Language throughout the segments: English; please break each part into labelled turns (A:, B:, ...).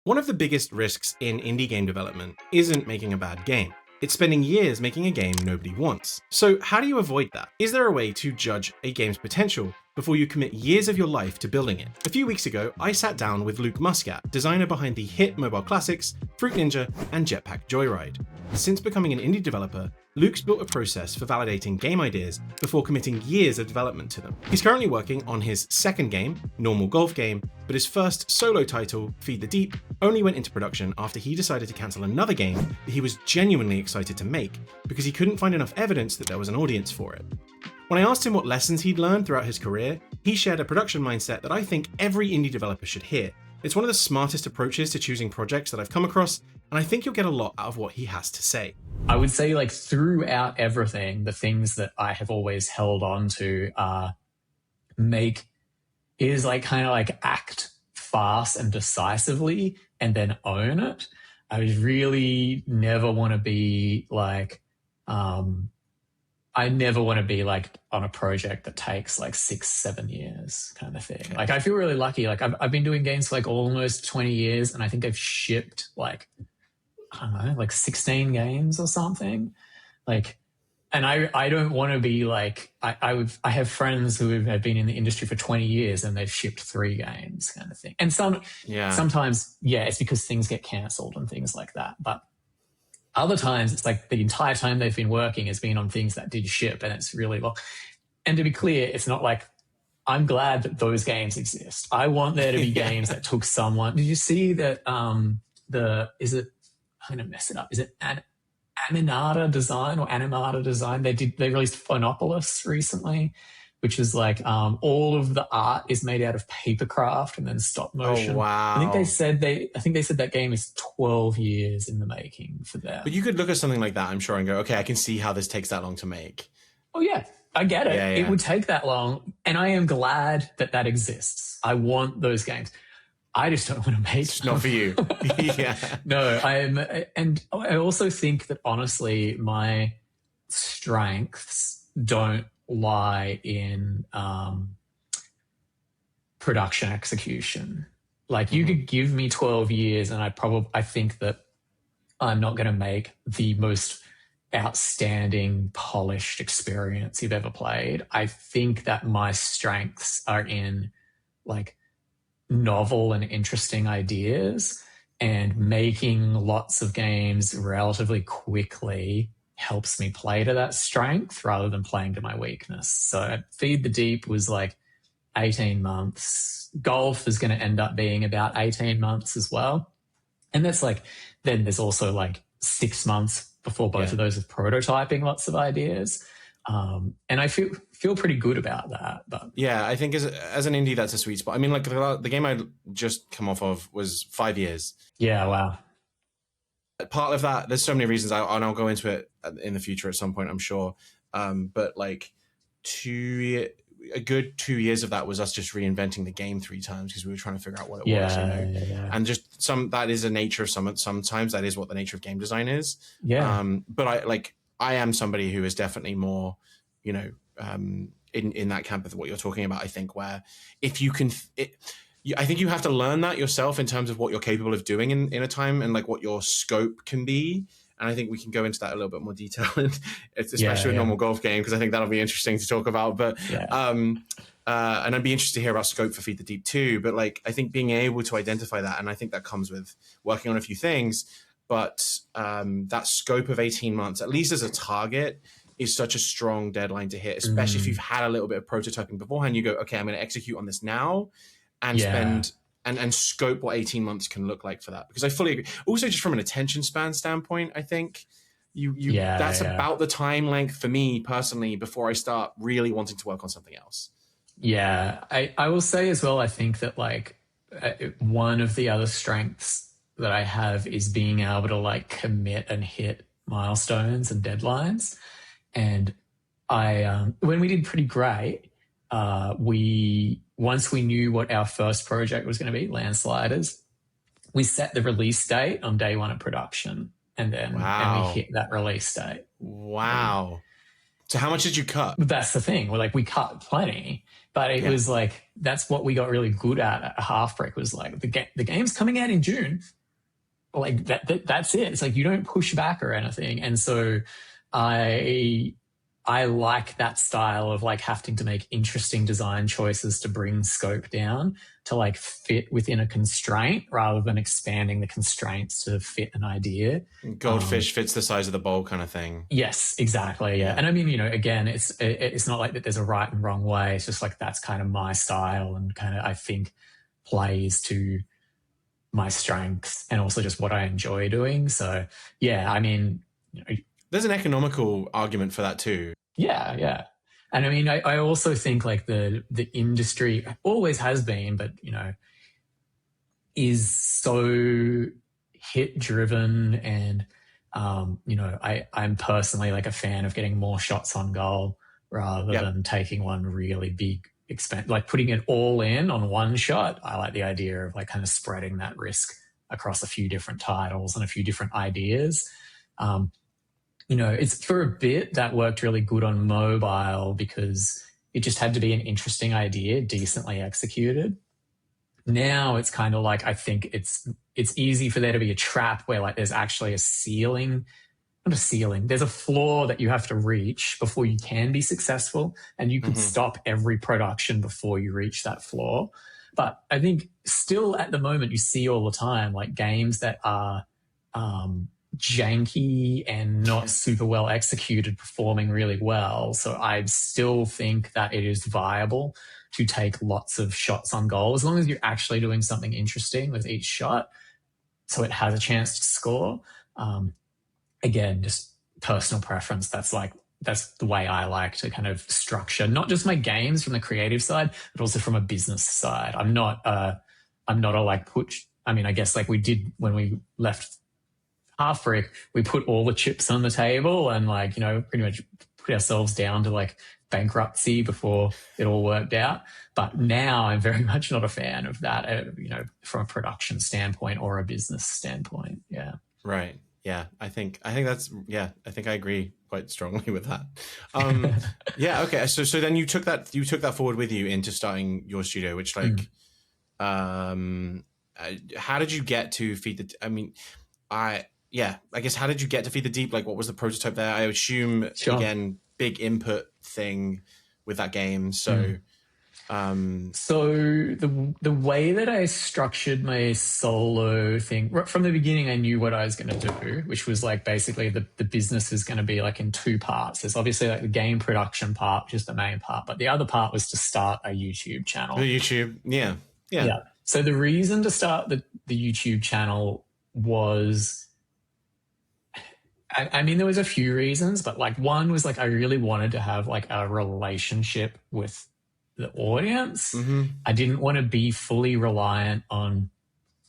A: One of the biggest risks in indie game development isn't making a bad game. It's spending years making a game nobody wants. So how do you avoid that? Is there a way to judge a game's potential before you commit years of your life to building it? A few weeks ago, I sat down with Muscat, designer behind the hit mobile classics, Fruit Ninja, and Jetpack Joyride. Since becoming an indie developer, Luke's built a process for validating game ideas before committing years of development to them. He's currently working on his second game, normal golf game, but his first solo title, Feed the Deep, only went into production after he decided to cancel another game that he was genuinely excited to make because he couldn't find enough evidence that there was an audience for it. When I asked him what lessons he'd learned throughout his career, he shared a production mindset that I think every indie developer should hear. It's one of the smartest approaches to choosing projects that I've come across, and I think you'll get a lot out of what he has to say.
B: I would say, like, throughout everything, the things that I have always held on to are act fast and decisively and then own it. I really never want to be I never want to be like on a project that takes like 6-7 years kind of thing. Okay. Like, I feel really lucky. Like, I've been doing games for like almost 20 years and I think I've shipped like 16 games or something. Like, and I don't want to be like, I have friends who have been in the industry for 20 years and they've shipped 3 games kind of thing. And sometimes, it's because things get cancelled and things like that. But other times it's like the entire time they've been working has been on things that did ship, and it's really long. And to be clear, it's not like, I'm glad that those games exist. I want there to be games that took someone. Did you see that I'm going to mess it up. Is it Animata Design? They released Phonopolis recently, which is like all of the art is made out of papercraft and then stop motion.
A: Oh, wow.
B: I think they said that game is 12 years in the making for them.
A: But you could look at something like that, I'm sure, and go, okay, I can see how this takes that long to make.
B: Oh yeah, I get it.
A: Yeah.
B: It would take that long, and I am glad that exists. I want those games. I just don't want to make
A: It's not for you. Yeah.
B: No, and I also think that honestly, my strengths don't lie in production execution. Like, you could give me 12 years and I think that I'm not going to make the most outstanding, polished experience you've ever played. I think that my strengths are in like novel and interesting ideas, and making lots of games relatively quickly helps me play to that strength rather than playing to my weakness. So Feed the Deep was like 18 months. Golf is going to end up being about 18 months as well. And that's like, then there's also like 6 months before both of those are prototyping lots of ideas. And I feel pretty good about that. But
A: yeah, I think as an indie, that's a sweet spot. I mean, like the game I just come off of was 5 years.
B: Yeah, wow.
A: Part of that, there's so many reasons, and I'll go into it in the future at some point, I'm sure. But like a good 2 years of that was us just reinventing the game 3 times because we were trying to figure out what it was.
B: Yeah.
A: And just that is the nature of sometimes that is what the nature of game design is.
B: Yeah.
A: But I am somebody who is definitely more, in that camp of what you're talking about. I think where if you can, I think you have to learn that yourself in terms of what you're capable of doing in a time and like what your scope can be. And I think we can go into that a little bit more detail, especially with normal golf game, because I think that'll be interesting to talk about. But and I'd be interested to hear about scope for Feed the Deep too. But like, I think being able to identify that, and I think that comes with working on a few things. But that scope of 18 months, at least as a target, is such a strong deadline to hit, especially if you've had a little bit of prototyping beforehand. You go, okay, I'm going to execute on this now and spend and scope what 18 months can look like for that. Because I fully agree. Also, just from an attention span standpoint, I think that's about the time length for me personally before I start really wanting to work on something else.
B: Yeah, I will say as well, I think that like one of the other strengths that I have is being able to like commit and hit milestones and deadlines. And when we did Pretty Great, once we knew what our first project was going to be, Landsliders, we set the release date on day 1 of production, and then and we hit that release date.
A: Wow. So how much did you cut?
B: That's the thing. We're like, we cut plenty, but it was like, that's what we got really good at Halfbrick was like, the game's coming out in June. Like that's it. It's like, you don't push back or anything. And so I like that style of like having to make interesting design choices to bring scope down to like fit within a constraint rather than expanding the constraints to fit an idea.
A: Goldfish fits the size of the bowl kind of thing.
B: Yes, exactly. Yeah. And I mean, again, it's not like that there's a right and wrong way. It's just like, that's kind of my style and kind of, I think, plays to my strengths and also just what I enjoy doing. So yeah, I mean,
A: there's an economical argument for that too.
B: Yeah. And I mean, I also think like the industry always has been, but, is so hit driven. And, I'm personally like a fan of getting more shots on goal rather than taking one really big expense, like putting it all in on one shot. I like the idea of like kind of spreading that risk across a few different titles and a few different ideas. It's for a bit that worked really good on mobile because it just had to be an interesting idea, decently executed. Now it's kind of like, I think it's easy for there to be a trap where like there's actually a ceiling, not a ceiling, there's a floor that you have to reach before you can be successful, and you could stop every production before you reach that floor. But I think still at the moment you see all the time like games that are janky and not super well executed performing really well. So I still think that it is viable to take lots of shots on goal as long as you're actually doing something interesting with each shot so it has a chance to score. Again, just personal preference. That's the way I like to kind of structure not just my games from the creative side, but also from a business side. I'm not a like I guess like we did when we left Halfbrick, we put all the chips on the table and like, pretty much put ourselves down to like bankruptcy before it all worked out. But now I'm very much not a fan of that, from a production standpoint or a business standpoint. Yeah.
A: Right. Yeah. I think that's, I think I agree quite strongly with that. Yeah. Okay. So then you took that forward with you into starting your studio, which like, how did you get to Feed the, I guess, how did you get to Feed the Deep? Like, what was the prototype there? I assume, again, big input thing with that game. So,
B: so the way that I structured my solo thing, right from the beginning, I knew what I was going to do, which was like basically the business is going to be like in two parts. There's obviously like the game production part, which is the main part, but the other part was to start a YouTube channel.
A: The YouTube, yeah.
B: So the reason to start the YouTube channel was, I mean, there was a few reasons, but like one was like I really wanted to have like a relationship with the audience. I didn't want to be fully reliant on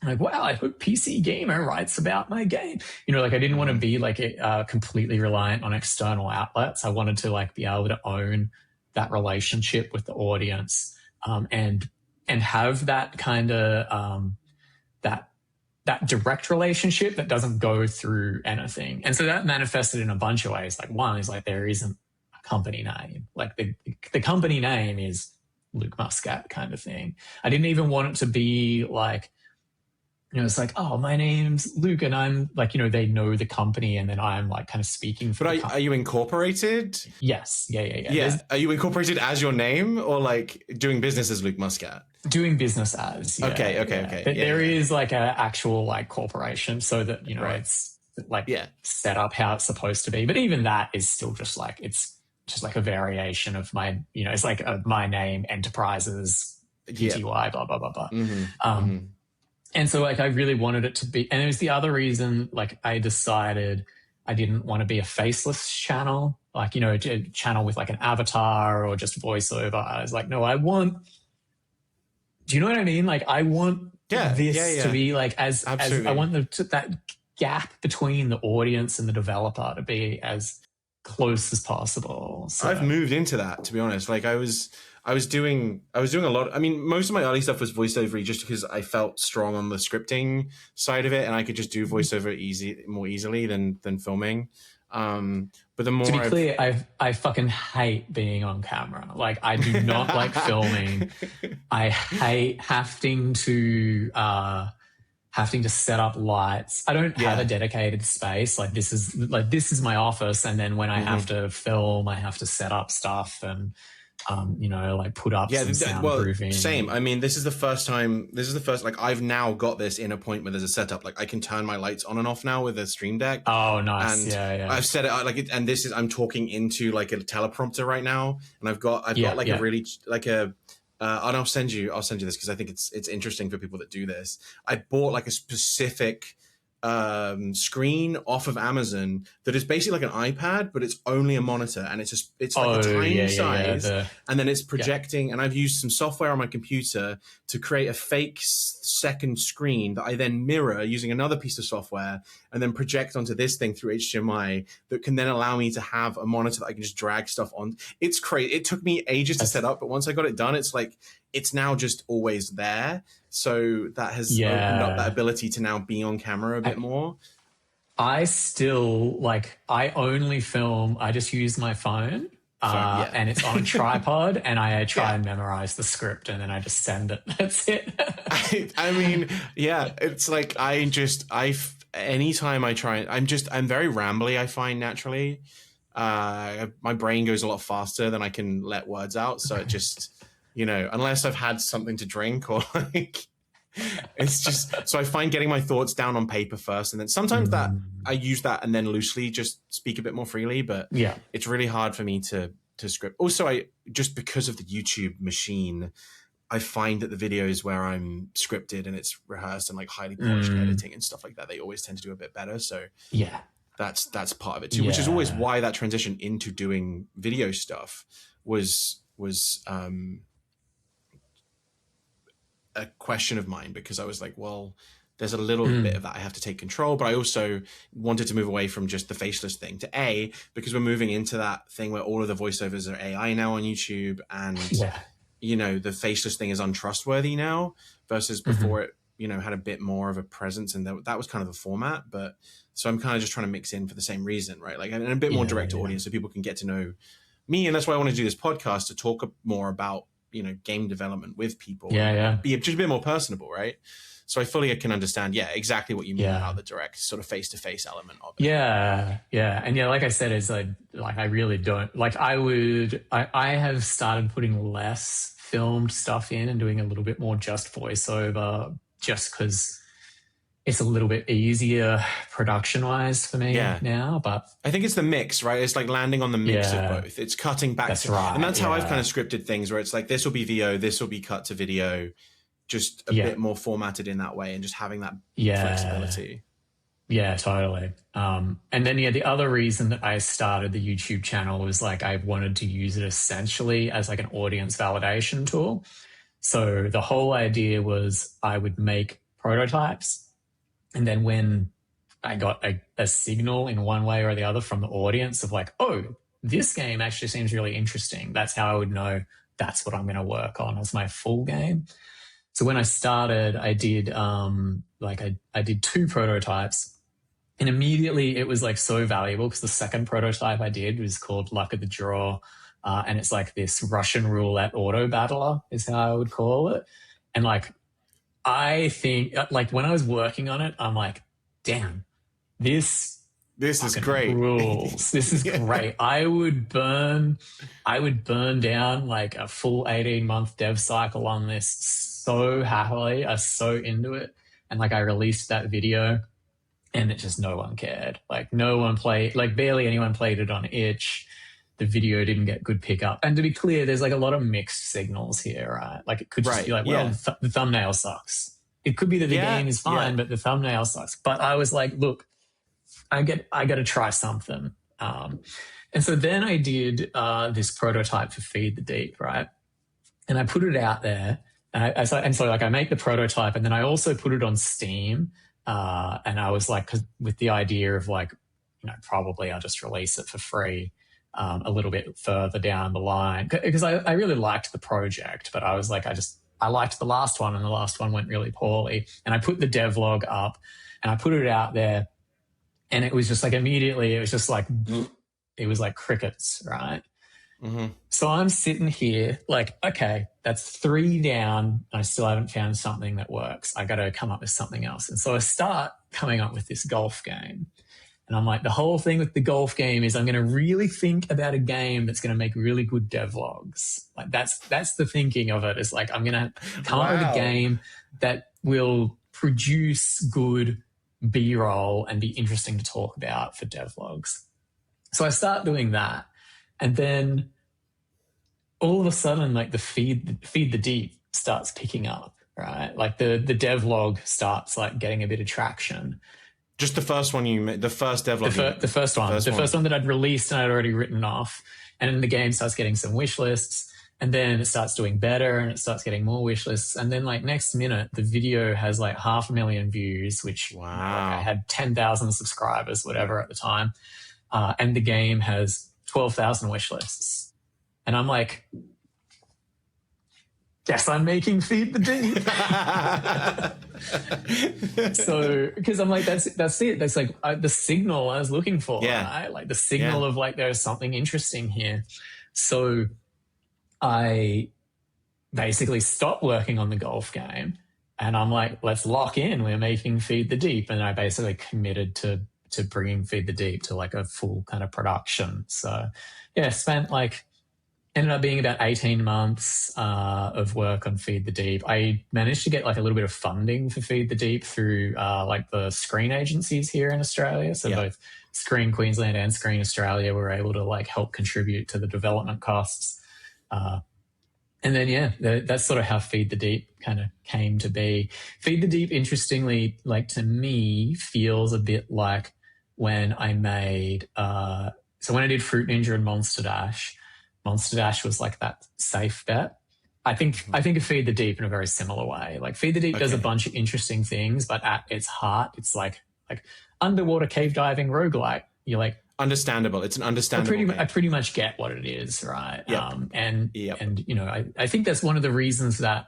B: like, wow, I hope PC Gamer writes about my game. Like I didn't want to be like completely reliant on external outlets. I wanted to like be able to own that relationship with the audience and have that kind of that direct relationship that doesn't go through anything. And so that manifested in a bunch of ways. Like one is like there isn't a company name. Like the company name is Luke Muscat kind of thing. I didn't even want it to be like, it's like, oh, my name's Luke and I'm like, they know the company and then I'm like kind of speaking for the company.
A: Are you incorporated?
B: Yes. Yeah.
A: Yeah. Are you incorporated as your name or like doing business as Luke Muscat?
B: Doing business as. Yeah,
A: okay.
B: There is like an actual like corporation so that, it's like set up how it's supposed to be. But even that is still just like, it's just like a variation of my, it's like my name, Enterprises, PTY, blah, blah, blah, blah. And so like I really wanted it to be, and it was the other reason like I decided I didn't want to be a faceless channel, like, a channel with like an avatar or just voiceover. I was like, no, do you know what I mean? Like I want this to be like as I want that gap between the audience and the developer to be as close as possible. So
A: I've moved into that, to be honest. Like I was doing a lot. I mean, most of my early stuff was voiceover just because I felt strong on the scripting side of it and I could just do voiceover more easily than filming. But the more
B: To be clear, I fucking hate being on camera. Like, I do not like filming. I hate having to set up lights. I don't have a dedicated space. Like, this is my office, and then when I have to film, I have to set up stuff and like put up some soundproofing.
A: Same. I mean, this is the first, like, I've now got this in a point where there's a setup. Like, I can turn my lights on and off now with a Stream Deck.
B: Oh, nice.
A: And
B: yeah.
A: I've set it and I'm talking into like a teleprompter right now. And I've got a really, like and I'll send you this because I think it's interesting for people that do this. I bought like a specific screen off of Amazon that is basically like an iPad, but it's only a monitor, and it's like a tiny size, and then it's projecting. And I've used some software on my computer to create a fake second screen that I then mirror using another piece of software, and then project onto this thing through HDMI that can then allow me to have a monitor that I can just drag stuff on. It's crazy. It took me ages to set up, but once I got it done, it's like it's now just always there. So that has opened up that ability to now be on camera a bit more.
B: I still, like, I only film, I just use my phone and it's on a tripod, and I try and memorize the script, and then I just send it. That's it.
A: I mean, it's like anytime I try, I'm very rambly, I find naturally. My brain goes a lot faster than I can let words out. So it just... unless I've had something to drink or like, it's just, so I find getting my thoughts down on paper first. And then sometimes that I use that and then loosely just speak a bit more freely, but it's really hard for me to script. Also, just because of the YouTube machine, I find that the videos where I'm scripted and it's rehearsed and like highly polished editing and stuff like that, they always tend to do a bit better. So that's part of it too, which is always why that transition into doing video stuff was a question of mine, because I was like, well, there's a little bit of that I have to take control, but I also wanted to move away from just the faceless thing to because we're moving into that thing where all of the voiceovers are AI now on YouTube, and the faceless thing is untrustworthy now versus before it had a bit more of a presence, and that was kind of the format. But so I'm kind of just trying to mix in for the same reason, right? Like, and a bit more direct to audience so people can get to know me, and that's why I want to do this podcast, to talk more about game development with people. Be just a bit more personable, right? So I fully can understand, exactly what you mean about the direct sort of face-to-face element of it.
B: And like I said, it's like I really don't like. I have started putting less filmed stuff in and doing a little bit more just voiceover, just because it's a little bit easier production-wise for me now. But
A: I think it's the mix, right? It's like landing on the mix of both. It's cutting back.
B: That's right.
A: And that's how I've kind of scripted things, where it's like, this will be VO, this will be cut to video, just a bit more formatted in that way, and just having that flexibility.
B: Yeah, totally. And then, the other reason that I started the YouTube channel was like, I wanted to use it essentially as like an audience validation tool. So the whole idea was I would make prototypes, and then when I got a signal in one way or the other from the audience of like, oh, this game actually seems really interesting, that's how I would know that's what I'm going to work on as my full game. So when I started, I did I did 2 prototypes, and immediately it was like so valuable, because the second prototype I did was called Luck of the Draw, and it's like this Russian roulette auto battler is how I would call it. And like, I think, like, when I was working on it, I'm like, damn, this is great. Rules. This is great. I would burn down like a full 18-month dev cycle on this so happily. I was so into it. And like, I released that video, and it just, no one cared. Like, no one played, like barely anyone played it on itch. The video didn't get good pickup. And to be clear, there's like a lot of mixed signals here, right? Like, it could just be like, well, the thumbnail sucks. It could be that the game is fine, but the thumbnail sucks. But I was like, look, I got to try something. And so then I did this prototype for Feed the Deep, right? And I put it out there. And so I make the prototype, and then I also put it on Steam. And I was like, 'cause with the idea of like, probably I'll just release it for free a little bit further down the line, because I really liked the project, but I was like, I liked the last one, and the last one went really poorly. And I put the devlog up, and I put it out there, And it was just like immediately, it was just like, it was like crickets, right?
A: Mm-hmm.
B: So I'm sitting here like, okay, that's 3 down. I still haven't found something that works. I got to come up with something else. And so I start coming up with this golf game. And I'm like, the whole thing with the golf game is I'm going to really think about a game that's going to make really good devlogs. Like that's the thinking of it. Is like, I'm going to come up with a game that will produce good B-roll and be interesting to talk about for devlogs. So I start doing that. And then all of a sudden, like the feed the deep starts picking up, right? Like the devlog starts like getting a bit of traction.
A: Just the first one you made, the first devlog.
B: The first one that I'd released and I'd already written off. And then the game starts getting some wish lists, and then it starts doing better and it starts getting more wish lists. And then like next minute, the video has like 500,000 views, which
A: wow.
B: Like, I had 10,000 subscribers, whatever at the time. And the game has 12,000 wish lists. And I'm like, guess I'm making Feed the Deep. So, because I'm like, that's it. That's like the signal I was looking for, right? Like the signal of like, there's something interesting here. So I basically stopped working on the golf game and I'm like, let's lock in. We're making Feed the Deep. And I basically committed to bringing Feed the Deep to like a full kind of production. So yeah, ended up being about 18 months of work on Feed the Deep. I managed to get like a little bit of funding for Feed the Deep through like the screen agencies here in Australia. So both Screen Queensland and Screen Australia were able to like help contribute to the development costs. And then, that's sort of how Feed the Deep kind of came to be. Feed the Deep, interestingly, like to me, feels a bit like when I made, so when I did Fruit Ninja and Monster Dash was like that safe bet. I think of Feed the Deep in a very similar way. Like Feed the Deep does a bunch of interesting things, but at its heart, it's like underwater cave diving roguelike. You're like,
A: understandable. It's an understandable.
B: I pretty much get what it is, right?
A: Yep.
B: And you know, I think that's one of the reasons that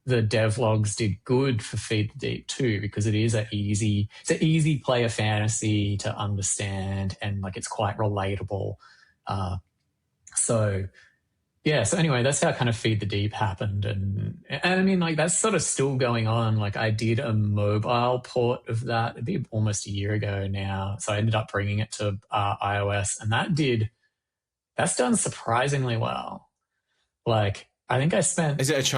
B: the devlogs did good for Feed the Deep too, because it's an easy player fantasy to understand, and like it's quite relatable. So anyway, that's how kind of Feed the Deep happened. And I mean, like that's sort of still going on. Like I did a mobile port of that. It'd be almost a year ago now. So I ended up bringing it to iOS, and that's done surprisingly well. Like I think I spent.
A: Is it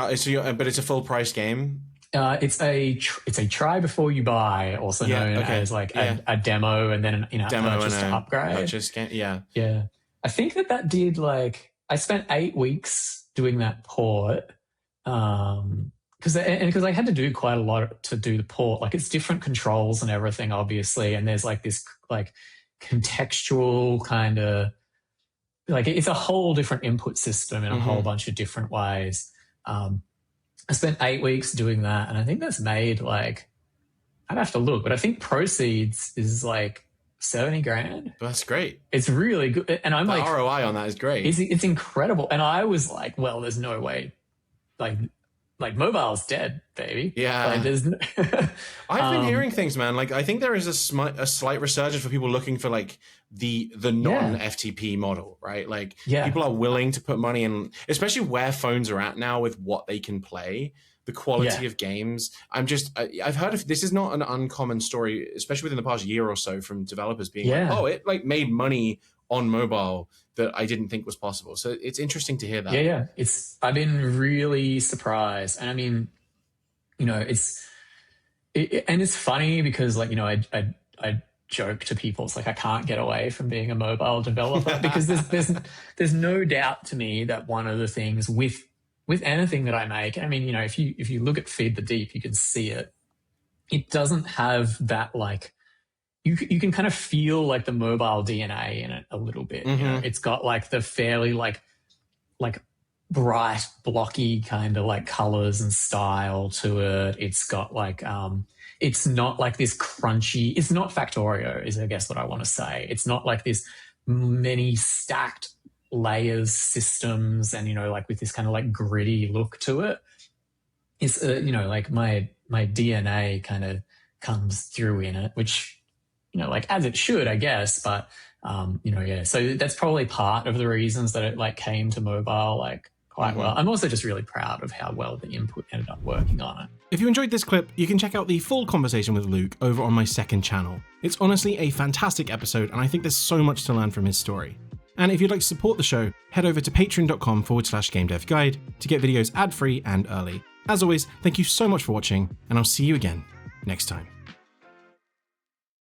A: but it's a full price game?
B: It's a try before you buy, also known as like a demo, and then a purchase to upgrade.
A: Purchase game,
B: yeah. I think that did like, I spent 8 weeks doing that port because I had to do quite a lot to do the port. Like it's different controls and everything, obviously, and there's like this like contextual kind of like it's a whole different input system in a whole bunch of different ways. I spent 8 weeks doing that, and I think that's made like, I'd have to look, but I think proceeds is like 70 grand.
A: That's great.
B: It's really good. And I'm
A: the
B: like,
A: ROI on that is great.
B: It's incredible. And I was like, well, there's no way. Like mobile's dead, baby.
A: Yeah.
B: Like, there's no
A: I've been hearing things, man. Like I think there is a slight resurgence for people looking for like the non-FTP model, right? Like people are willing to put money in, especially where phones are at now with what they can play. The quality of games. I've heard of this is not an uncommon story, especially within the past year or so, from developers being like, oh, it like made money on mobile that I didn't think was possible. So it's interesting to hear that.
B: Yeah. I've been really surprised. And I mean, you know, and it's funny because like, you know, I joke to people, it's like I can't get away from being a mobile developer because there's no doubt to me that one of the things with anything that I make, I mean, you know, if you look at Feed the Deep, you can see it. It doesn't have that like, you can kind of feel like the mobile DNA in it a little bit. You know, it's got like the fairly like bright, blocky kind of like colors and style to it. It's got like, it's not like this crunchy. It's not Factorio, is I guess what I want to say. It's not like this many stacked layers systems and, you know, like with this kind of like gritty look to it. It's, you know, like my DNA kind of comes through in it, which, like as it should, I guess. But yeah. So that's probably part of the reasons that it like came to mobile like quite well. I'm also just really proud of how well the input ended up working on it.
A: If you enjoyed this clip, you can check out the full conversation with Luke over on my second channel. It's honestly a fantastic episode, and I think there's so much to learn from his story. And if you'd like to support the show, head over to patreon.com/GameDevGuide to get videos ad-free and early. As always, thank you so much for watching, and I'll see you again next time.